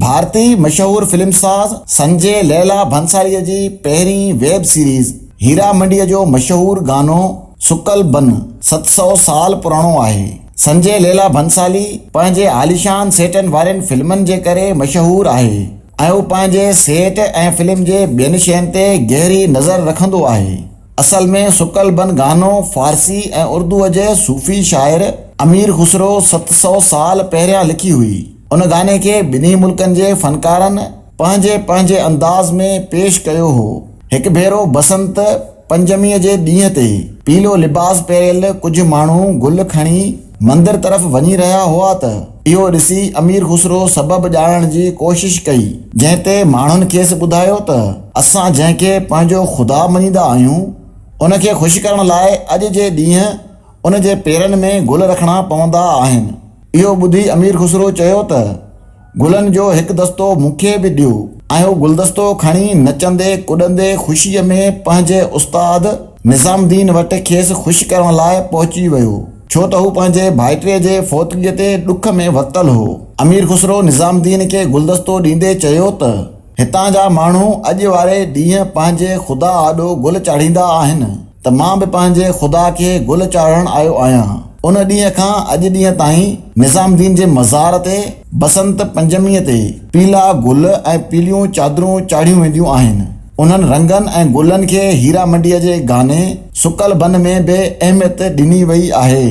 भारतीय मशहूर फिल्मसाज़ संजय लीला भंसाली जी पहिरीं वेब सीरीज़ हीरा मंडी जो मशहूर गानो सुकल बन 700 साल पुराणो आहे। संजय लीला भंसाली पंहिंजे आलिशान सेटनि वारनि फिल्मनि जे करे मशहूर आहे ऐं हू पंहिंजे सेट ऐं फिल्म जे ॿियनि शयुनि ते गहरी नज़र रखंदो आहे। असल में सुकल बन गानो फारसी ऐं उर्दूअ जे सूफ़ी शाइर अमीर खुसरो 700 साल पहिरियां लिखी हुई। उन गाने खे ॿिन्ही मुल्कनि जे फनकारनि पंहिंजे पंहिंजे अंदाज़ में पेश कयो हो। हिकु भेरो बसंत पंजमीअ जे ॾींहं ते पीलो लिबास पहिरियल कुझु माण्हू गुल खणी मंदिर तरफ़ वञी रहिया हुआ त इहो ॾिसी अमीर खुसरो सबबु ॼाणण जी कोशिश कई, जंहिं ते माण्हुनि खेसि ॿुधायो त असां जंहिंखे पंहिंजो ख़ुदा मञींदा आहियूं उनखे ख़ुशि करण लाइ अॼु जे ॾींहुं उन जे पेरनि में गुल रखणा पवंदा आहिनि। इहो ॿुधी अमीर खुसरो चयो त गुलनि जो हिकु दस्तो मूंखे बि ॾियो ऐं हू गुलदस्तो खणी नचंदे कुॾंदे ख़ुशीअ में पंहिंजे उस्ताद निज़ामुद्दीन वटि खेसि ख़ुशि करण लाइ पहुची वियो, छो त हू पंहिंजे भाइटीअ जे फ़ौतगीअ ते ॾुख में वतल हो। अमीर खुसरो निज़ामुद्दीन खे गुलदस्तो ॾींदे चयो त हितां जा माण्हू अॼु वारे ॾींहुं पंहिंजे ख़ुदा आॾो गुल चाढ़ींदा आहिनि त मां बि पंहिंजे ख़ुदा खे गुल चाढ़ण आयो आहियां। उन ॾींहं खां अॼु ॾींहं ताईं निज़ामुद्दीन जे मज़ार ते बसंत पंजमीअ ते पीला गुल ऐं पीलियूं चादरूं चाढ़ियूं वेंदियूं आहिनि। उन्हनि रंगनि ऐं गुलनि खे हीरा मंडीअ जे गाने सुकल बन में बि अहमियत ॾिनी वई आहे।